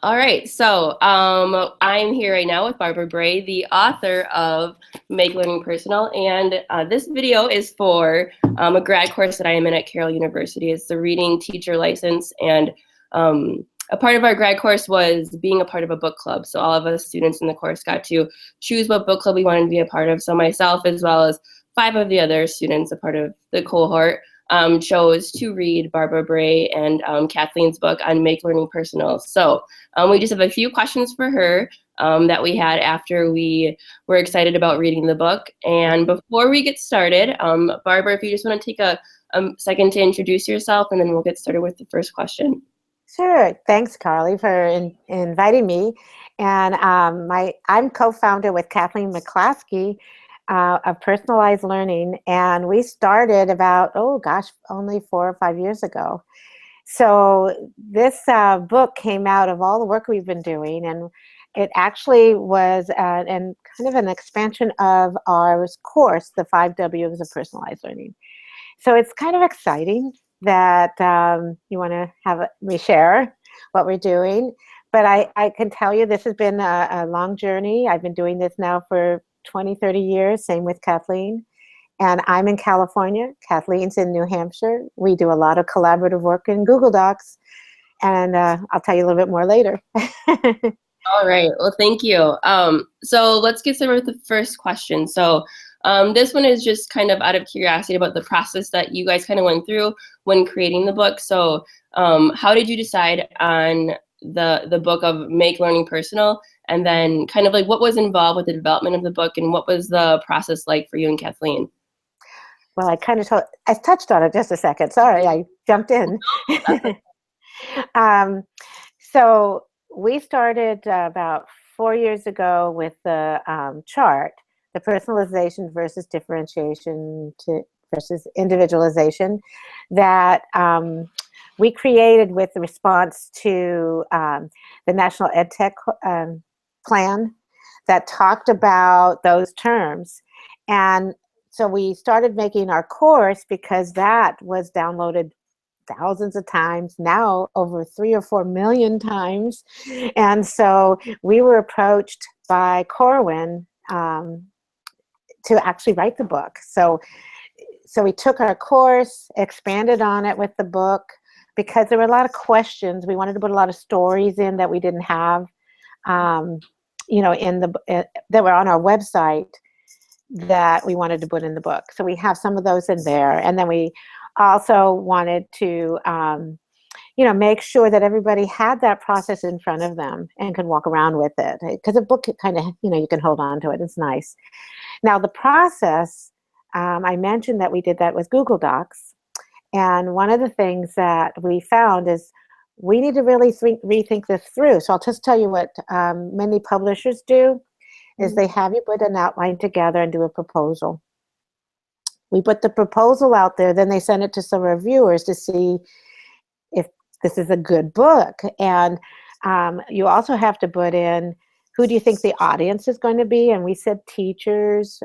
All right, so I'm here right now with Barbara Bray, the author of Make Learning Personal, and this video is for a grad course that I am in at Carroll University. It's the Reading Teacher License, and a part of our grad course was being a part of a book club. So all of us students in the course got to choose what book club we wanted to be a part of. So myself, as well as 5 of the other students, a part of the cohort, chose to read Barbara Bray and Kathleen's book on Make Learning Personal. So we just have a few questions for her that we had after we were excited about reading the book. And before we get started, Barbara, if you just want to take a second to introduce yourself, and then we'll get started with the first question. Sure. Thanks, Carly, for inviting me. And I'm co-founder with Kathleen McClaskey of Personalized Learning, and we started about, only 4 or 5 years ago. So this book came out of all the work we've been doing, and it actually was kind of an expansion of our course, the 5 W's of Personalized Learning. So it's kind of exciting that you want to have me share what we're doing. But I can tell you this has been a long journey. I've been doing this now for 20, 30 years, same with Kathleen. And I'm in California. Kathleen's in New Hampshire. We do a lot of collaborative work in Google Docs. And I'll tell you a little bit more later. All right. Well, thank you. So let's get started with the first question. So this one is just kind of out of curiosity about the process that you guys kind of went through when creating the book. So how did you decide on the book of Make Learning Personal? And then kind of like what was involved with the development of the book, and what was the process like for you and Kathleen? Well, I touched on it just a second. Sorry, I jumped in. So we started about 4 years ago with the chart, the personalization versus differentiation versus individualization, that we created with the response to the National EdTech plan that talked about those terms. And so we started making our course because that was downloaded thousands of times, now over 3 or 4 million times. And so we were approached by Corwin to actually write the book. So we took our course, expanded on it with the book, because there were a lot of questions. We wanted to put a lot of stories in that we didn't have, that were on our website that we wanted to put in the book. So we have some of those in there. And then we also wanted to, make sure that everybody had that process in front of them and could walk around with it. Because a book kind of, you can hold on to it. It's nice. Now, the process, I mentioned that we did that with Google Docs. And one of the things that we found is we need to really rethink this through. So I'll just tell you what many publishers do is they have you put an outline together and do a proposal. We put the proposal out there, then they send it to some reviewers to see if this is a good book. And you also have to put in, who do you think the audience is going to be? And we said teachers,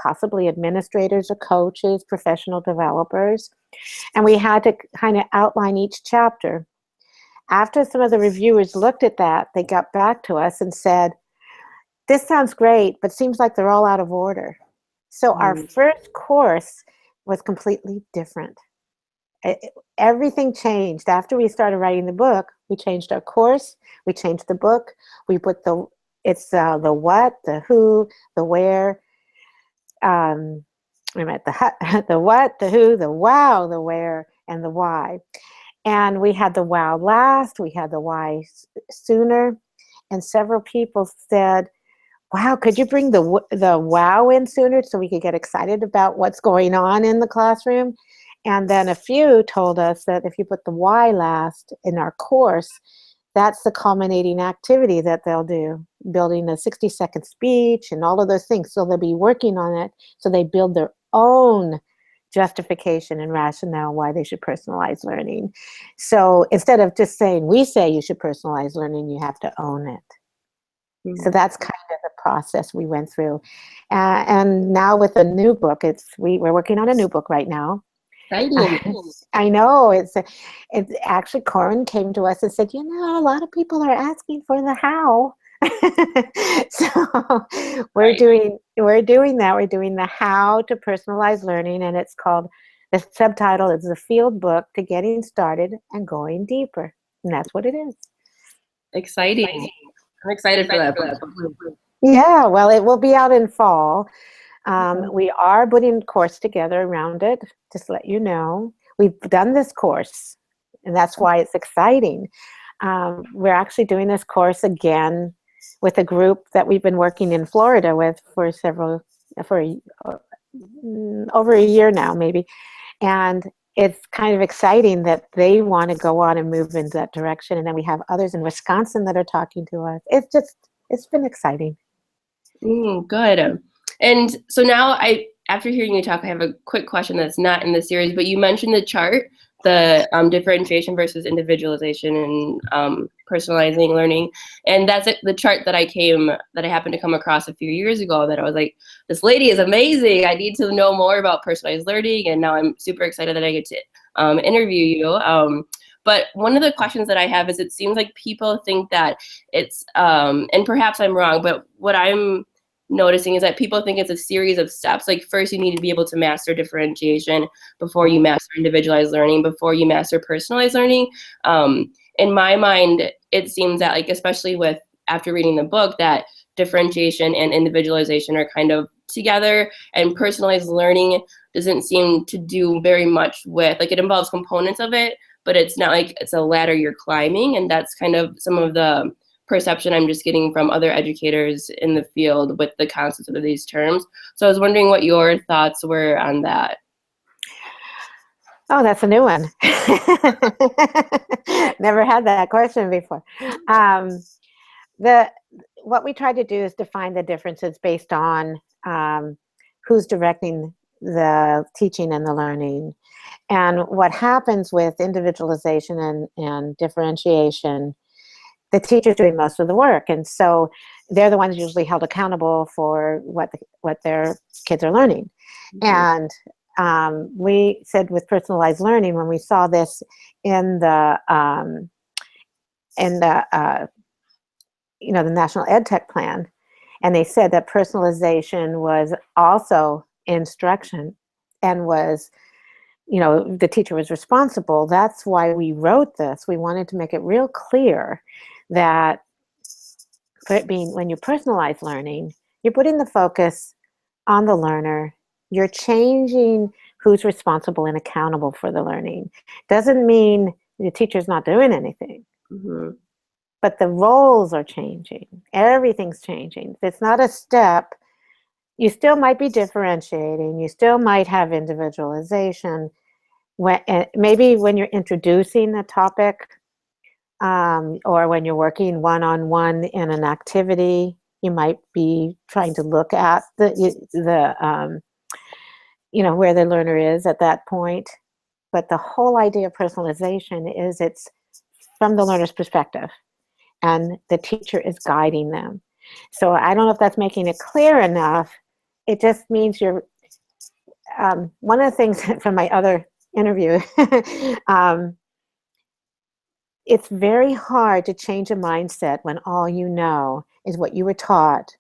possibly administrators or coaches, professional developers. And we had to kind of outline each chapter. After some of the reviewers looked at that, they got back to us and said, this sounds great, but seems like they're all out of order. So our first course was completely different. Everything changed. After we started writing the book, we changed our course, we changed the book, we put the what, the who, the where, the what, the who, the wow, the where, and the why. And we had the wow last, we had the why sooner, and several people said, wow, could you bring the wow in sooner so we could get excited about what's going on in the classroom? And then a few told us that if you put the why last in our course, that's the culminating activity that they'll do, building a 60-second speech and all of those things. So they'll be working on it, so they build their own justification and rationale why they should personalize learning. So instead of just saying, we say you should personalize learning, you have to own it. So that's kind of the process we went through. And now with a new book, we're working on a new book right now. Exciting. I know it's actually Corin came to us and said, a lot of people are asking for the how. So we're Right. doing that. We're doing the how to personalized learning, and it's called, the subtitle is the field book to getting started and going deeper. And that's what it is. Exciting. I'm excited for that book. Yeah, well, it will be out in fall. Okay. We are putting a course together around it, just to let you know. We've done this course, and that's why it's exciting. We're actually doing this course again with a group that we've been working in Florida with for over a year now, maybe. And it's kind of exciting that they want to go on and move in that direction. And then we have others in Wisconsin that are talking to us. It's been exciting. Good. And so now after hearing you talk, I have a quick question that's not in the series, but you mentioned the chart, the differentiation versus individualization and personalizing learning. And that's the chart that I happened to come across a few years ago that I was like, this lady is amazing. I need to know more about personalized learning. And now I'm super excited that I get to interview you. But one of the questions that I have is, it seems like people think that it's, and perhaps I'm wrong, but what I'm noticing is that people think it's a series of steps. Like, first you need to be able to master differentiation before you master individualized learning, before you master personalized learning. In my mind, it seems that, like, especially with after reading the book, that differentiation and individualization are kind of together, and personalized learning doesn't seem to do very much with, like, it involves components of it, but it's not like it's a ladder you're climbing. And that's kind of some of the perception I'm just getting from other educators in the field with the concepts of these terms. So I was wondering what your thoughts were on that. Oh, that's a new one. Never had that question before. What we try to do is define the differences based on who's directing the teaching and the learning. And what happens with individualization and differentiation, the teacher's doing most of the work. And so they're the ones usually held accountable for what their kids are learning. And we said with personalized learning, when we saw this in the the National Ed Tech Plan, and they said that personalization was also instruction and was, the teacher was responsible. That's why we wrote this. We wanted to make it real clear that when you personalize learning, you're putting the focus on the learner. You're changing who's responsible and accountable for the learning. Doesn't mean the teacher's not doing anything. Mm-hmm. But the roles are changing. Everything's changing. It's not a step. You still might be differentiating. You still might have individualization. Maybe when you're introducing a topic, or when you're working one-on-one in an activity, you might be trying to look at where the learner is at that point. But the whole idea of personalization is it's from the learner's perspective, and the teacher is guiding them. So I don't know if that's making it clear enough. It just means you're, one of the things from my other interview, it's very hard to change a mindset when all you know is what you were taught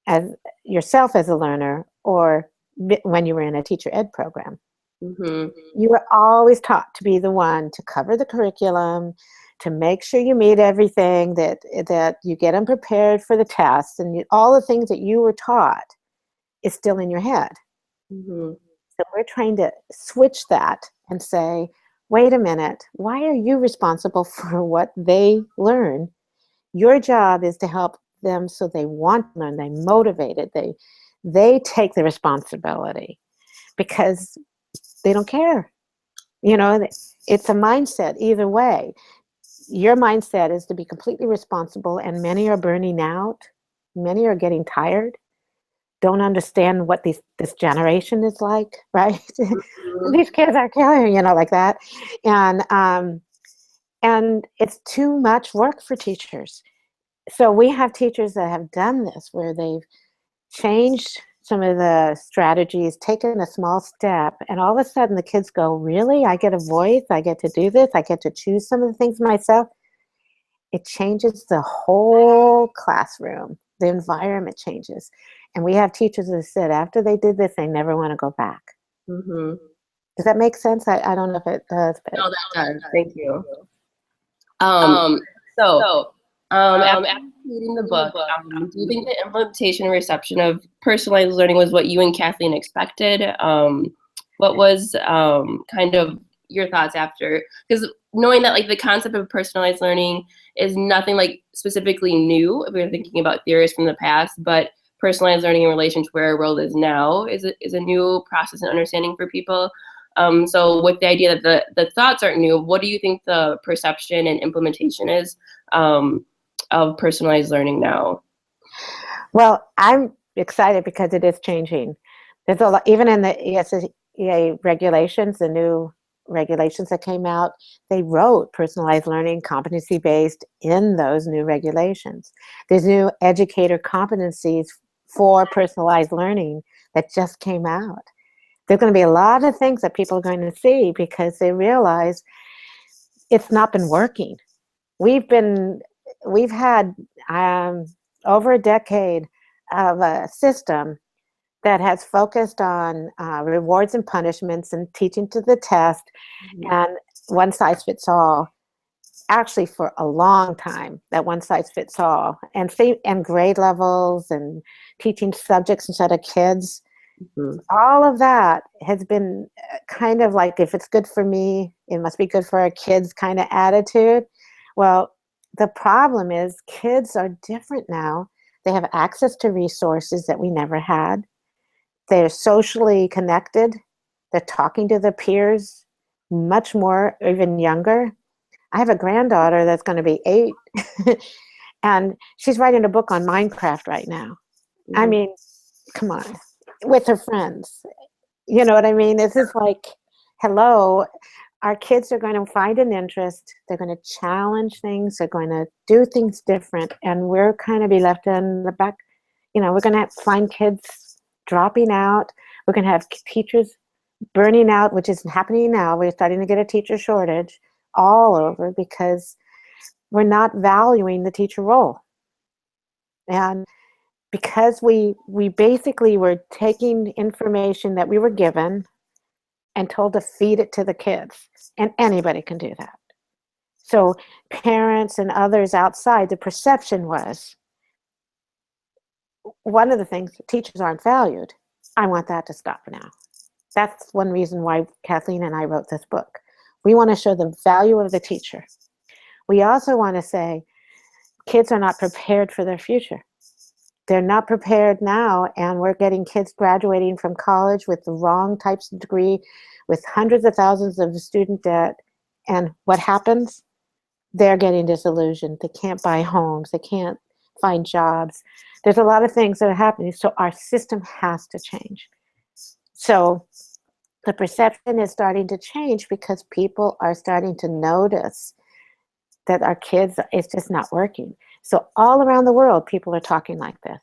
as yourself as a learner, or when you were in a teacher ed program. Mm-hmm. You were always taught to be the one to cover the curriculum, to make sure you meet everything, that you get them prepared for the tests, and all the things that you were taught is still in your head. Mm-hmm. So we're trying to switch that and say, wait a minute, why are you responsible for what they learn? Your job is to help them so they want to learn, they're motivated, they take the responsibility, because they don't care. It's a mindset either way. Your mindset is to be completely responsible, and many are burning out. Many are getting tired, don't understand what this generation is like, right? These kids are killing, like that. And it's too much work for teachers. So we have teachers that have done this, where they've changed some of the strategies, taken a small step, and all of a sudden the kids go, really? I get a voice, I get to do this, I get to choose some of the things myself. It changes the whole classroom. The environment changes. And we have teachers that said after they did this, they never want to go back. Mm-hmm. Does that make sense? I don't know if it does. But. No, that does. Thank you. After reading the book, do you think the implementation and reception of personalized learning was what you and Kathleen expected? What was kind of your thoughts after? Because knowing that like the concept of personalized learning is nothing like specifically new if we were thinking about theories from the past, but personalized learning in relation to where our world is now is a new process and understanding for people. So with the idea that the thoughts aren't new, what do you think the perception and implementation is of personalized learning now? Well, I'm excited because it is changing. There's a lot, even in the ESEA regulations, the new regulations that came out, they wrote personalized learning, competency-based in those new regulations. There's new educator competencies for personalized learning that just came out. There's going to be a lot of things that people are going to see because they realize it's not been working. We've had over a decade of a system that has focused on rewards and punishments and teaching to the test, mm-hmm. and one size fits all. Actually, for a long time, that one size fits all, and grade levels and teaching subjects instead of kids. Mm-hmm. All of that has been kind of like, if it's good for me, it must be good for our kids kind of attitude. Well, the problem is kids are different now. They have access to resources that we never had. They're socially connected. They're talking to their peers much more, even younger. I have a granddaughter that's going to be 8, and she's writing a book on Minecraft right now. Mm-hmm. I mean, come on, with her friends. You know what I mean? This is like, hello, our kids are going to find an interest. They're going to challenge things. They're going to do things different, and we're kind of be left in the back. You know, we're going to find kids dropping out. We're going to have teachers burning out, which is happening now. We're starting to get a teacher shortage all over because we're not valuing the teacher role. And because we basically were taking information that we were given and told to feed it to the kids, and anybody can do that. So parents and others outside, the perception was, one of the things, teachers aren't valued. I want that to stop now. That's one reason why Kathleen and I wrote this book. We want to show the value of the teacher. We also want to say kids are not prepared for their future. They're not prepared now, and we're getting kids graduating from college with the wrong types of degree, with hundreds of thousands of student debt. And what happens? They're getting disillusioned. They can't buy homes. They can't find jobs. There's a lot of things that are happening. So our system has to change. So the perception is starting to change because people are starting to notice that our kids, it's just not working. So all around the world, people are talking like this.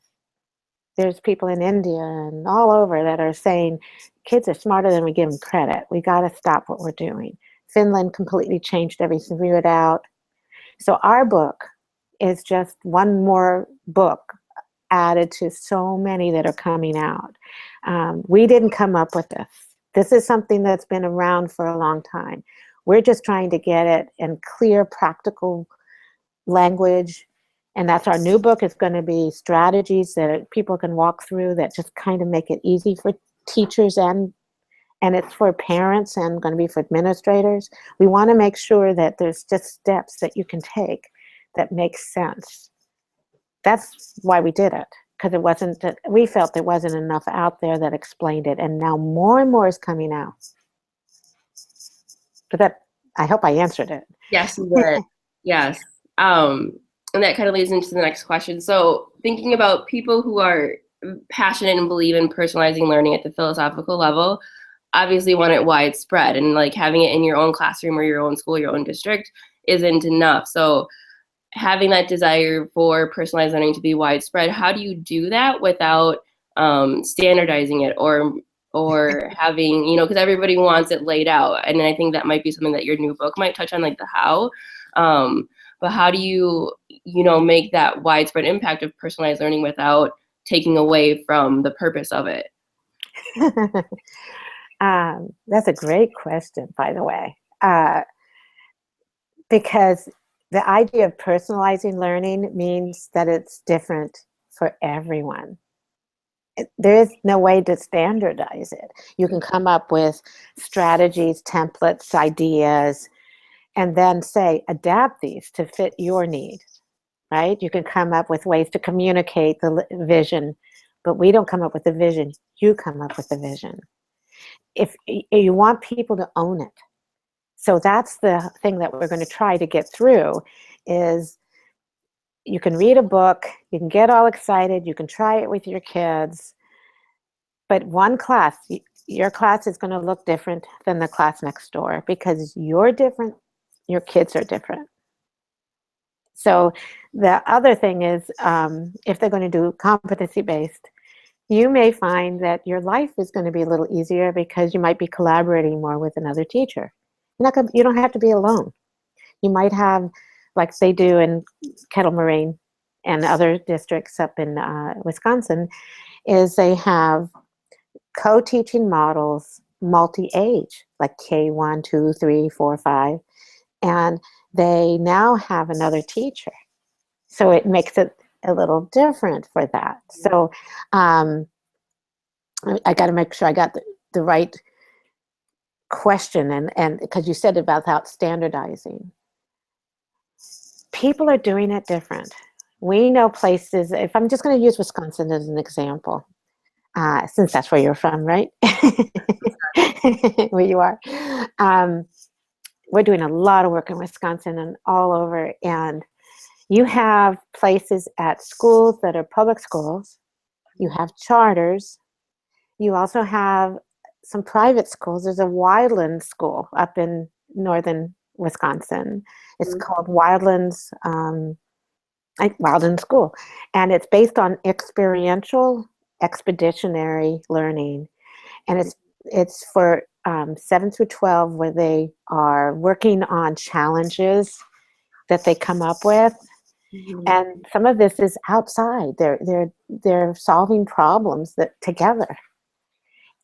There's people in India and all over that are saying, kids are smarter than we give them credit. We got to stop what we're doing. Finland completely changed everything, figured it out. So our book is just one more book added to so many that are coming out. We didn't come up with this. This is something that's been around for a long time. We're just trying to get it in clear, practical language. And that's our new book. It's going to be strategies that people can walk through that just kind of make it easy for teachers, and it's for parents and going to be for administrators. We want to make sure that there's just steps that you can take that make sense. That's why we did it, because we felt there wasn't enough out there that explained it, and now more and more is coming out. But that, I hope I answered it. Yes, you did. Yes. And that kind of leads into the next question. So thinking about people who are passionate and believe in personalizing learning at the philosophical level, obviously want it widespread, and like having it in your own classroom or your own school, your own district isn't enough. So having that desire for personalized learning to be widespread, how do you do that without standardizing it or having, you know, because everybody wants it laid out. And I think that might be something that your new book might touch on, like the how. But how do you, you know, make that widespread impact of personalized learning without taking away from the purpose of it? That's a great question, by the way, because the idea of personalizing learning means that it's different for everyone. There is no way to standardize it. You can come up with strategies, templates, ideas, and then say, adapt these to fit your need, right? You can come up with ways to communicate the vision, but we don't come up with the vision. You come up with the vision. If you want people to own it. So that's the thing that we're going to try to get through is you can read a book, you can get all excited, you can try it with your kids, but one class, your class is going to look different than the class next door because you're different, your kids are different. So the other thing is if they're going to do competency-based, you may find that your life is going to be a little easier because you might be collaborating more with another teacher. You don't have to be alone. You might have, like they do in Kettle Moraine and other districts up in Wisconsin, is they have co-teaching models, multi-age, like K1, 2, 3, 4, 5, and they now have another teacher. So it makes it a little different for that. So I got to make sure I got the right question, and because you said about standardizing. People are doing it different. We know places, if I'm just going to use Wisconsin as an example, since that's where you're from, right? Where you are. We're doing a lot of work in Wisconsin and all over, and you have places at schools that are public schools. You have charters. You also have some private schools. There's a Wildland school up in northern Wisconsin. It's called Wildlands School, and it's based on experiential, expeditionary learning, and it's for 7 through 12, where they are working on challenges that they come up with. And some of this is outside. They're solving problems that together.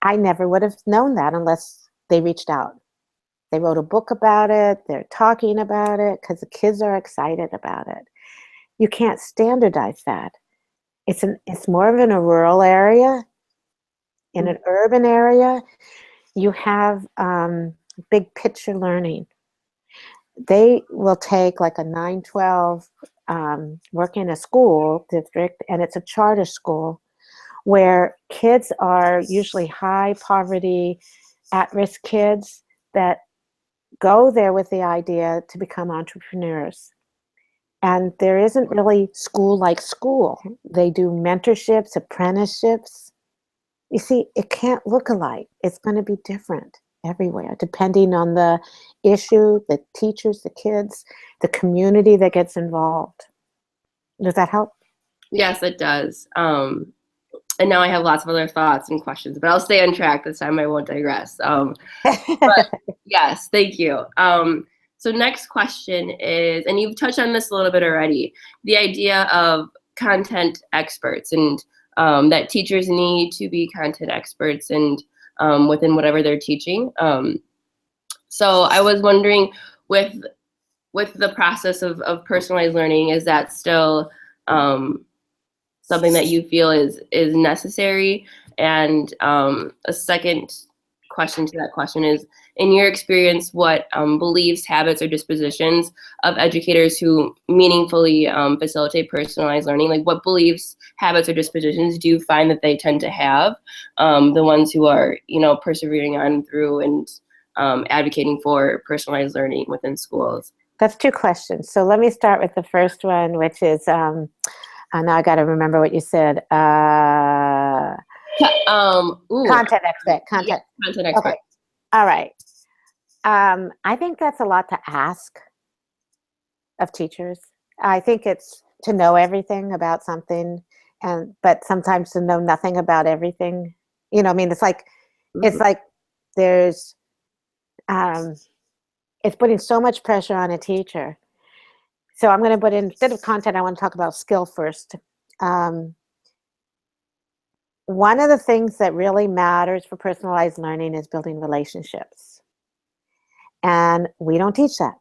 I never would have known that unless they reached out. They wrote a book about it. They're talking about it because the kids are excited about it. You can't standardize that. It's more of in a rural area. In an urban area, you have big picture learning. They will take like a 9-12 work in a school district, and it's a charter school where kids are usually high poverty, at-risk kids that go there with the idea to become entrepreneurs. And there isn't really school like school. They do mentorships, apprenticeships. You see, it can't look alike. It's going to be different everywhere, depending on the issue, the teachers, the kids, the community that gets involved. Does that help? Yes, it does. And now I have lots of other thoughts and questions, but I'll stay on track this time. I won't digress. But yes, thank you. So next question is, and you've touched on this a little bit already, the idea of content experts, and that teachers need to be content experts and within whatever they're teaching. So I was wondering, with the process of personalized learning, is that still something that you feel is necessary? And a second question to that question is, in your experience, what beliefs, habits, or dispositions of educators who meaningfully facilitate personalized learning, like what beliefs, habits, or dispositions do you find that they tend to have, the ones who are, you know, persevering on through and advocating for personalized learning within schools? That's two questions. So let me start with the first one, which is, now I got to remember what you said. Content expert. Yeah, content expert. Okay. All right. I think that's a lot to ask of teachers. I think it's to know everything about something but sometimes to know nothing about everything, you know, I mean, it's like there's it's putting so much pressure on a teacher. So I'm going to put, instead of content, I want to talk about skill first. One of the things that really matters for personalized learning is building relationships. And we don't teach that.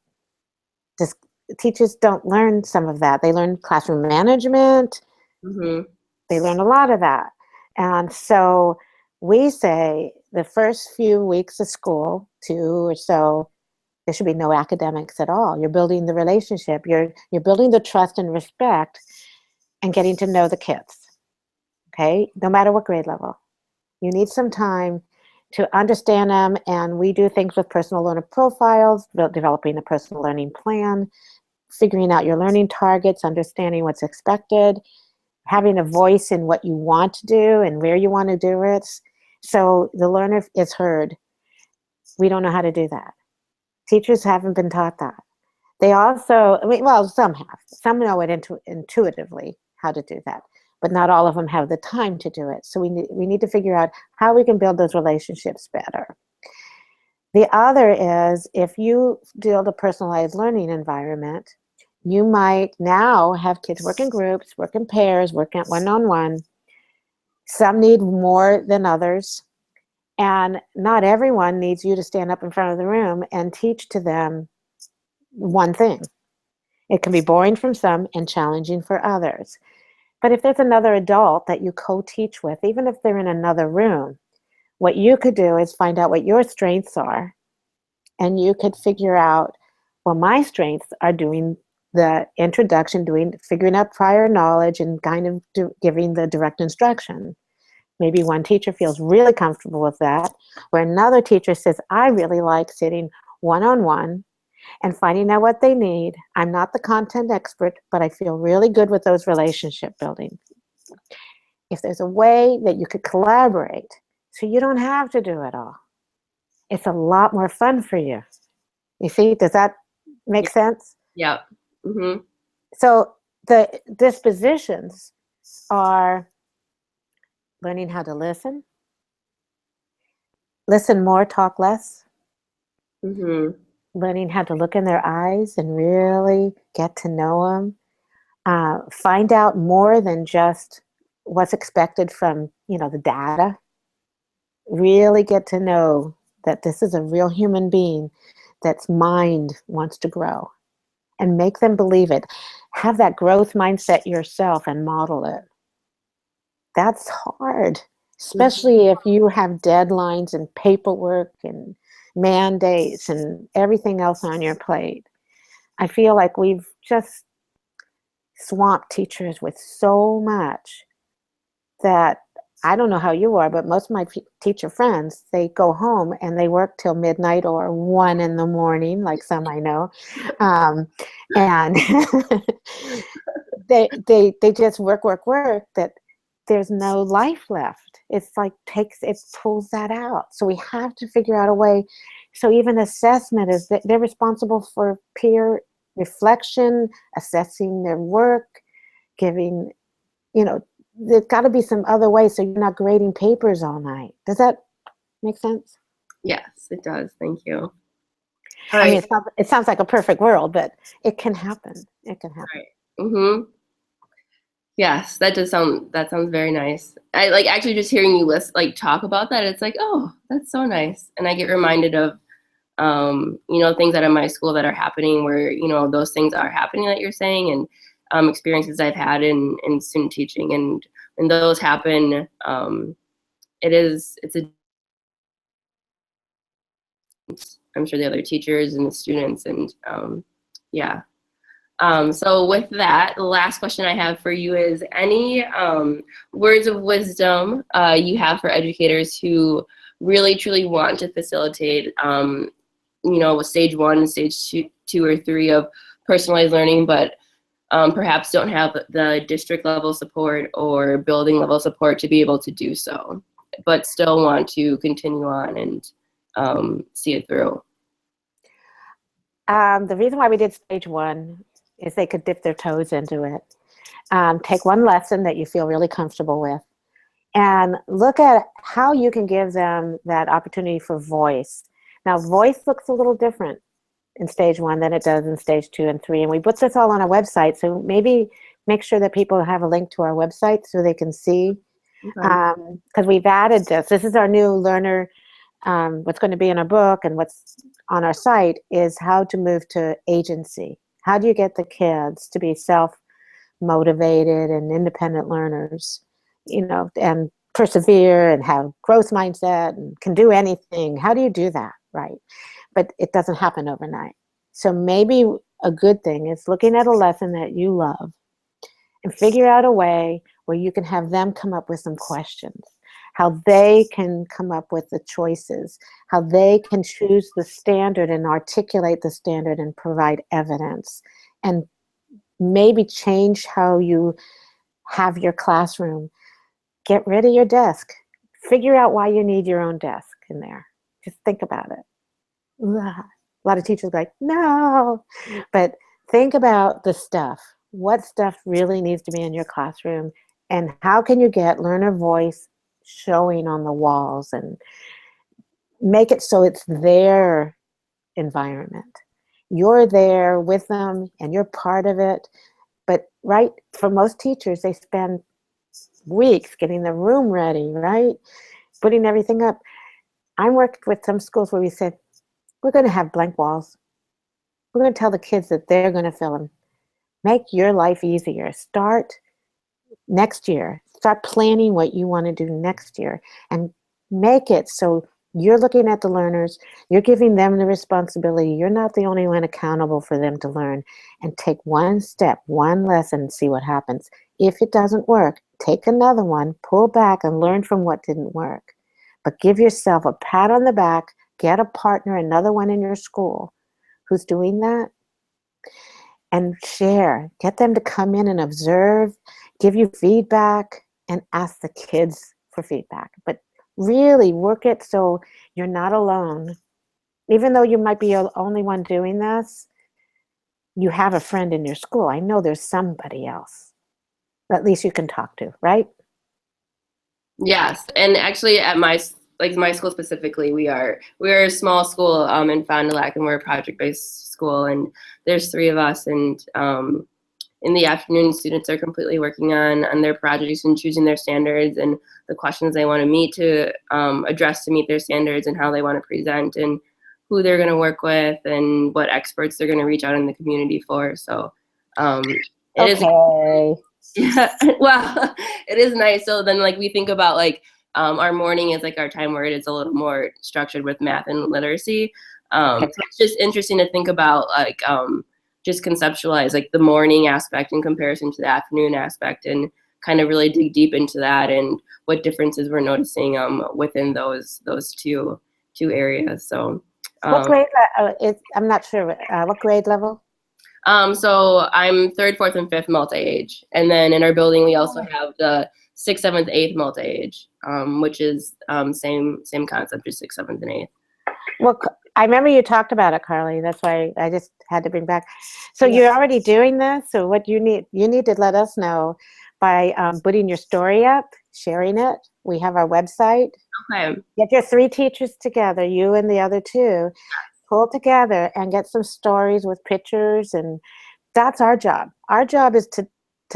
Just teachers don't learn some of that. They learn classroom management. They learn a lot of that. And so we say the first few weeks of school, 2 or so, there should be no academics at all. You're building the relationship. You're building the trust and respect and getting to know the kids. Okay, no matter what grade level. You need some time to understand them, and we do things with personal learner profiles, developing a personal learning plan, figuring out your learning targets, understanding what's expected, having a voice in what you want to do and where you want to do it, so the learner is heard. We don't know how to do that. Teachers haven't been taught that. They also, I mean, well, some have. Some know it intuitively how to do that, but not all of them have the time to do it. So we need to figure out how we can build those relationships better. The other is, if you build a personalized learning environment, you might now have kids work in groups, work in pairs, work at one-on-one. Some need more than others. And not everyone needs you to stand up in front of the room and teach to them one thing. It can be boring for some and challenging for others. But if there's another adult that you co-teach with, even if they're in another room, what you could do is find out what your strengths are. And you could figure out, well, my strengths are doing the introduction, figuring out prior knowledge and kind of giving the direct instruction. Maybe one teacher feels really comfortable with that, where another teacher says, I really like sitting one-on-one and finding out what they need. I'm not the content expert, but I feel really good with those relationship building. If there's a way that you could collaborate, so you don't have to do it all, it's a lot more fun for you. You see, does that make sense? Yeah. So the dispositions are learning how to listen more, talk less, learning how to look in their eyes and really get to know them, find out more than just what's expected from, the data. Really get to know that this is a real human being that's mind wants to grow, and make them believe it. Have that growth mindset yourself and model it. That's hard, especially if you have deadlines and paperwork and mandates and everything else on your plate. I feel like we've just swamped teachers with so much that I don't know how you are, but most of my teacher friends, they go home and they work till midnight or 1 in the morning, like some I know, and they just work. That there's no life left. It's like it pulls that out. So we have to figure out a way. So even assessment is that they're responsible for peer reflection, assessing their work, giving, there's got to be some other way so you're not grading papers all night. Does that make sense? Yes, it does. Thank you. I mean, it sounds like a perfect world, but it can happen. It can happen. Right. Yes, that sounds very nice. I like actually just hearing you talk about that. It's like, oh, that's so nice. And I get reminded of, things that in my school that are happening where, those things are happening that you're saying, and experiences I've had in student teaching. And when those happen, it's I'm sure the other teachers and the students, and yeah. So with that, the last question I have for you is any words of wisdom you have for educators who really truly want to facilitate, with stage 1, stage 2 or 3 of personalized learning, but perhaps don't have the district level support or building level support to be able to do so, but still want to continue on and see it through? The reason why we did stage 1 is they could dip their toes into it. Take one lesson that you feel really comfortable with and look at how you can give them that opportunity for voice. Now, voice looks a little different in stage 1 than it does in stage 2 and 3. And we put this all on our website. So maybe make sure that people have a link to our website so they can see. Because we've added this. This is our new learner. What's going to be in our book and what's on our site is how to move to agency. How do you get the kids to be self-motivated and independent learners, you know, and persevere and have growth mindset and can do anything? How do you do that, right? But it doesn't happen overnight. So maybe a good thing is looking at a lesson that you love and figure out a way where you can have them come up with some questions, how they can come up with the choices, how they can choose the standard and articulate the standard and provide evidence, and maybe change how you have your classroom. Get rid of your desk. Figure out why you need your own desk in there. Just think about it. A lot of teachers are like, no, but think about the stuff. What stuff really needs to be in your classroom, and how can you get learner voice showing on the walls and make it so it's their environment. You're there with them and you're part of it. But right, for most teachers, they spend weeks getting the room ready, right? Putting everything up. I worked with some schools where we said, we're going to have blank walls. We're going to tell the kids that they're going to fill them. Make your life easier. Start next year. Start planning what you want to do next year and make it so you're looking at the learners, you're giving them the responsibility. You're not the only one accountable for them to learn, and take one step, one lesson, and see what happens. If it doesn't work, take another one, pull back and learn from what didn't work. But give yourself a pat on the back, get a partner, another one in your school who's doing that, and share. Get them to come in and observe, give you feedback, and ask the kids for feedback. But really work it so you're not alone. Even though you might be the only one doing this, you have a friend in your school. I know there's somebody else at least you can talk to, right? Yes, and actually at my school specifically, we're a small school in Fond du Lac, and we're a project-based school, and there's 3 of us, and in the afternoon, students are completely working on their projects and choosing their standards and the questions they want to meet to address to meet their standards, and how they want to present, and who they're going to work with, and what experts they're going to reach out in the community for. So it is. Yeah, well, it is nice. So then, like, we think about, like, our morning is like our time where it is a little more structured with math and literacy. So it's just interesting to think about, like, just conceptualize, like, the morning aspect in comparison to the afternoon aspect, and kind of really dig deep into that and what differences we're noticing within those two areas. So what grade I'm not sure what grade level? So I'm 3rd, 4th, and 5th multi-age, and then in our building we also have the 6th, 7th, 8th multi-age, which is same concept, just 6th, 7th, and 8th. Well, I remember you talked about it, Carly. That's why I just had to bring back. So you're already doing this. So what you need to let us know by putting your story up, sharing it. We have our website. Okay. Get your 3 teachers together, you and the other 2. Pull together and get some stories with pictures, and that's our job. Our job is to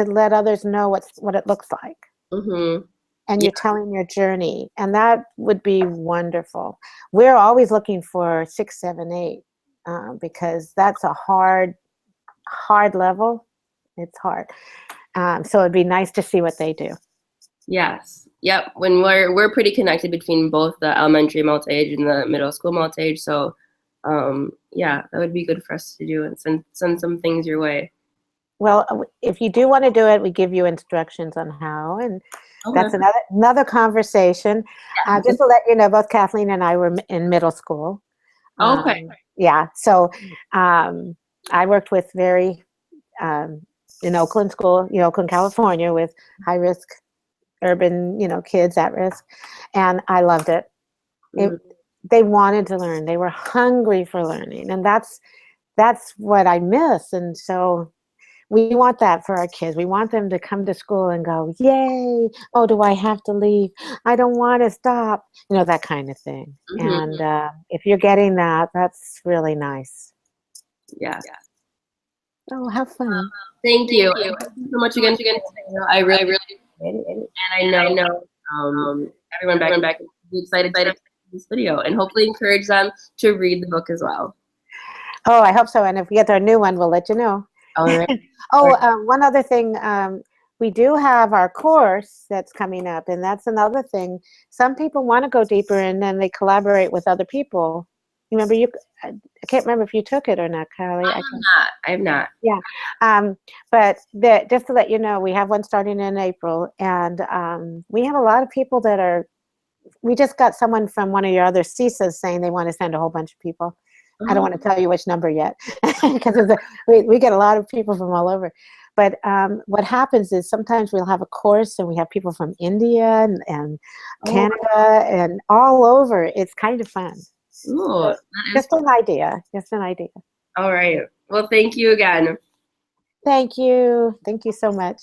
let others know what it looks like. Mm-hmm. And you're telling your journey, and that would be wonderful. We're always looking for 6, 7, 8 because that's a hard level. It's hard. So it'd be nice to see what they do. Yes. Yep. When we're pretty connected between both the elementary multi-age and the middle school multi-age. So yeah, that would be good for us to do, and send some things your way. Well, if you do want to do it, we give you instructions on how, and that's another conversation. Yeah. Just to let you know, both Kathleen and I were in middle school. Okay. Yeah, so I worked with in Oakland school, Oakland, California, with high risk urban, kids at risk, and I loved it. They wanted to learn. They were hungry for learning, and that's what I miss. And so we want that for our kids. We want them to come to school and go, yay, oh, do I have to leave? I don't want to stop. You know, that kind of thing. Mhm. And if you're getting that, that's really nice. Yeah. Oh, have fun. Thank you. And thank you so much again. I really appreciate it. And I know everyone back will be excited to see this video and hopefully encourage them to read the book as well. Oh, I hope so. And if we get our new one, we'll let you know. All right. One other thing. We do have our course that's coming up, and that's another thing. Some people want to go deeper, and then they collaborate with other people. Remember, I can't remember if you took it or not, Kylie. I have not. Yeah. But just to let you know, we have one starting in April, and we have a lot of people that are, we just got someone from one of your other CISAs saying they want to send a whole bunch of people. I don't want to tell you which number yet, because we get a lot of people from all over. But what happens is sometimes we'll have a course and we have people from India and Canada and all over. It's kind of fun. Ooh, Just an idea. Just an idea. All right. Well, thank you again. Thank you. Thank you so much.